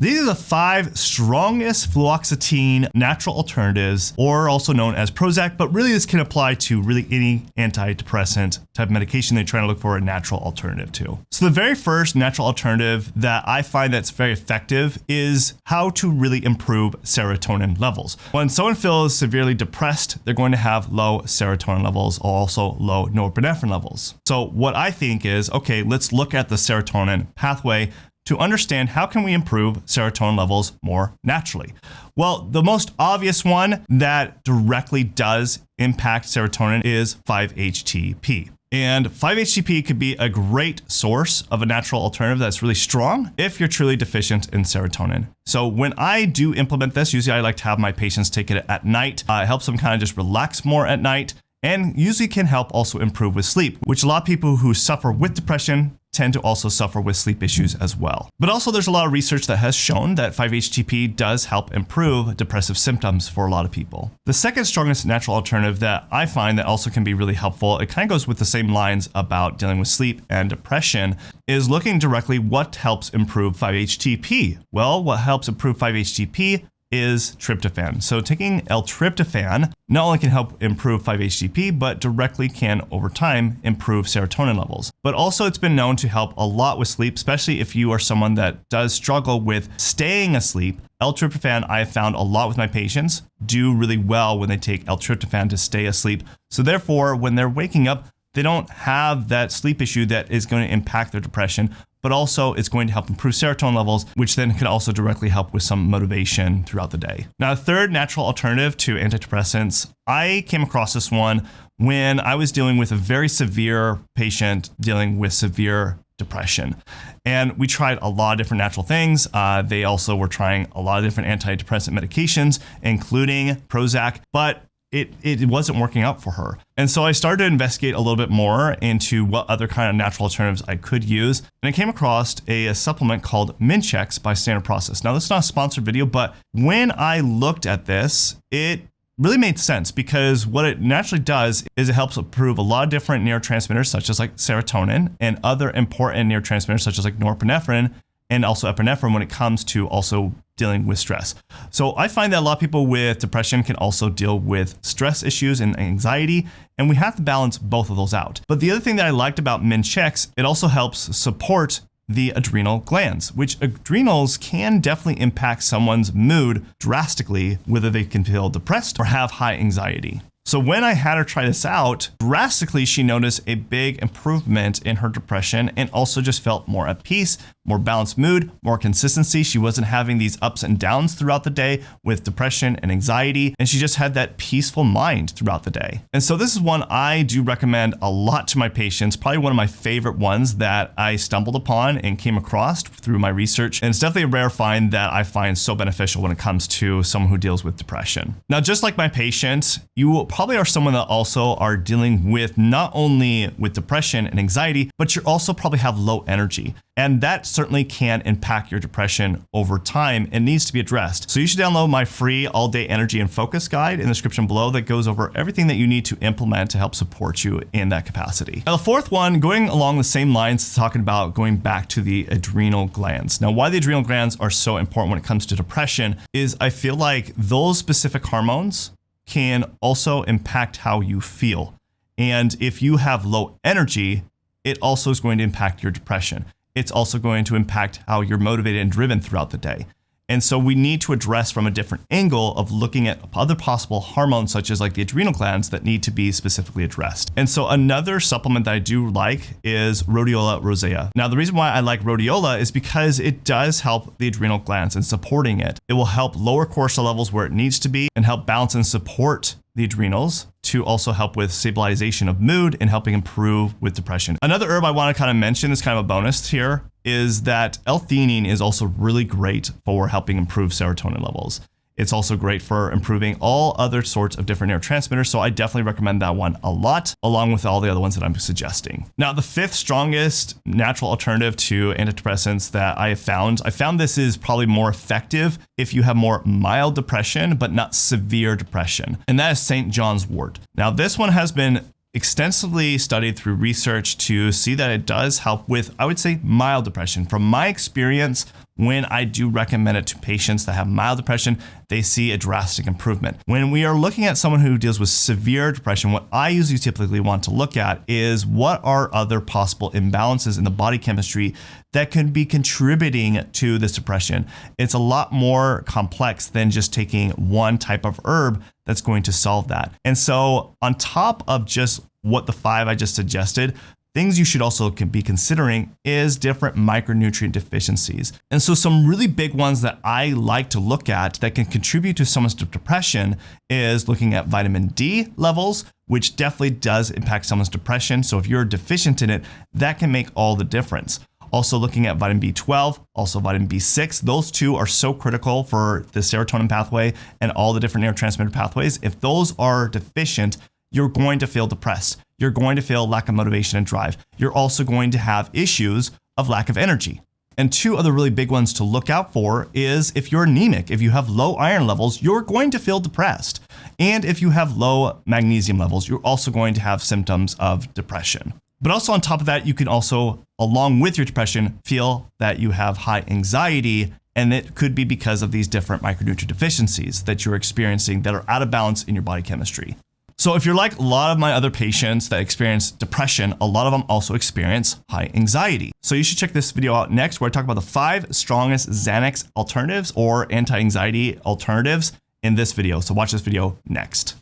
These are the 5 strongest fluoxetine natural alternatives, or also known as Prozac, but really this can apply to really any antidepressant type medication they're trying to look for a natural alternative to. So the very first natural alternative that I find that's very effective is how to really improve serotonin levels. When someone feels severely depressed, they're going to have low serotonin levels, also low norepinephrine levels. So what I think is, okay, let's look at the serotonin pathway to understand how can we improve serotonin levels more naturally. Well, the most obvious one that directly does impact serotonin is 5-HTP. And 5-HTP could be a great source of a natural alternative that's really strong if you're truly deficient in serotonin. So when I do implement this, usually I like to have my patients take it at night. It helps them kind of just relax more at night, and usually can help also improve with sleep, which a lot of people who suffer with depression tend to also suffer with sleep issues as well. But also there's a lot of research that has shown that 5-HTP does help improve depressive symptoms for a lot of people. The second strongest natural alternative that I find that also can be really helpful, it kind of goes with the same lines about dealing with sleep and depression, is looking directly what helps improve 5-HTP. Well, what helps improve 5-HTP is tryptophan. So taking L-Tryptophan not only can help improve 5-HTP, but directly can over time improve serotonin levels. But also it's been known to help a lot with sleep, especially if you are someone that does struggle with staying asleep. L-Tryptophan, I have found a lot with my patients, do really well when they take L-Tryptophan to stay asleep. So therefore, when they're waking up, they don't have that sleep issue that is going to impact their depression, but also it's going to help improve serotonin levels, which then can also directly help with some motivation throughout the day. Now, a third natural alternative to antidepressants, I came across this one when I was dealing with a very severe patient dealing with severe depression. And we tried a lot of different natural things. They also were trying a lot of different antidepressant medications, including Prozac, but it wasn't working out for her. And so I started to investigate a little bit more into what other kind of natural alternatives I could use. And I came across a supplement called Min-Chex by Standard Process. Now, this is not a sponsored video, but when I looked at this, it really made sense because what it naturally does is it helps improve a lot of different neurotransmitters, such as like serotonin and other important neurotransmitters, such as like norepinephrine and also epinephrine when it comes to also dealing with stress. So I find that a lot of people with depression can also deal with stress issues and anxiety, and we have to balance both of those out. But the other thing that I liked about Min-Chex, it also helps support the adrenal glands, which adrenals can definitely impact someone's mood drastically, whether they can feel depressed or have high anxiety. So when I had her try this out, drastically, she noticed a big improvement in her depression and also just felt more at peace, more balanced mood, more consistency. She wasn't having these ups and downs throughout the day with depression and anxiety, and she just had that peaceful mind throughout the day. And so this is one I do recommend a lot to my patients, probably one of my favorite ones that I stumbled upon and came across through my research. And it's definitely a rare find that I find so beneficial when it comes to someone who deals with depression. Now, just like my patient, you probably are someone that also are dealing with not only with depression and anxiety, but you also probably have low energy. And that certainly can impact your depression over time and needs to be addressed. So you should download my free all-day energy and focus guide in the description below that goes over everything that you need to implement to help support you in that capacity. Now, the fourth one, going along the same lines, talking about going back to the adrenal glands. Now, why the adrenal glands are so important when it comes to depression is I feel like those specific hormones can also impact how you feel. And if you have low energy, it also is going to impact your depression. It's also going to impact how you're motivated and driven throughout the day. And so we need to address from a different angle of looking at other possible hormones, such as like the adrenal glands, that need to be specifically addressed. And so another supplement that I do like is Rhodiola rosea. Now, the reason why I like Rhodiola is because it does help the adrenal glands and supporting it. It will help lower cortisol levels where it needs to be and help balance and support the adrenals to also help with stabilization of mood and helping improve with depression. Another herb I want to kind of mention is kind of a bonus here is that L-Theanine is also really great for helping improve serotonin levels. It's also great for improving all other sorts of different neurotransmitters. So I definitely recommend that one a lot, along with all the other ones that I'm suggesting. Now, the fifth strongest natural alternative to antidepressants that I found this is probably more effective if you have more mild depression, but not severe depression. And that is St. John's Wort. Now, this one has been extensively studied through research to see that it does help with, I would say, mild depression. From my experience, when I do recommend it to patients that have mild depression, they see a drastic improvement. When we are looking at someone who deals with severe depression, what I usually typically want to look at is what are other possible imbalances in the body chemistry that could be contributing to this depression. It's a lot more complex than just taking one type of herb that's going to solve that. And so on top of just what the 5 I just suggested, things you should also be considering is different micronutrient deficiencies. And so some really big ones that I like to look at that can contribute to someone's depression is looking at vitamin D levels, which definitely does impact someone's depression. So if you're deficient in it, that can make all the difference. Also looking at vitamin B12, also vitamin B6. Those two are so critical for the serotonin pathway and all the different neurotransmitter pathways. If those are deficient, you're going to feel depressed. You're going to feel lack of motivation and drive. You're also going to have issues of lack of energy. And 2 other really big ones to look out for is if you're anemic, if you have low iron levels, you're going to feel depressed. And if you have low magnesium levels, you're also going to have symptoms of depression. But also on top of that, you can also, along with your depression, feel that you have high anxiety, and it could be because of these different micronutrient deficiencies that you're experiencing that are out of balance in your body chemistry. So if you're like a lot of my other patients that experience depression, a lot of them also experience high anxiety. So you should check this video out next, where I talk about the 5 strongest Xanax alternatives or anti-anxiety alternatives in this video. So watch this video next.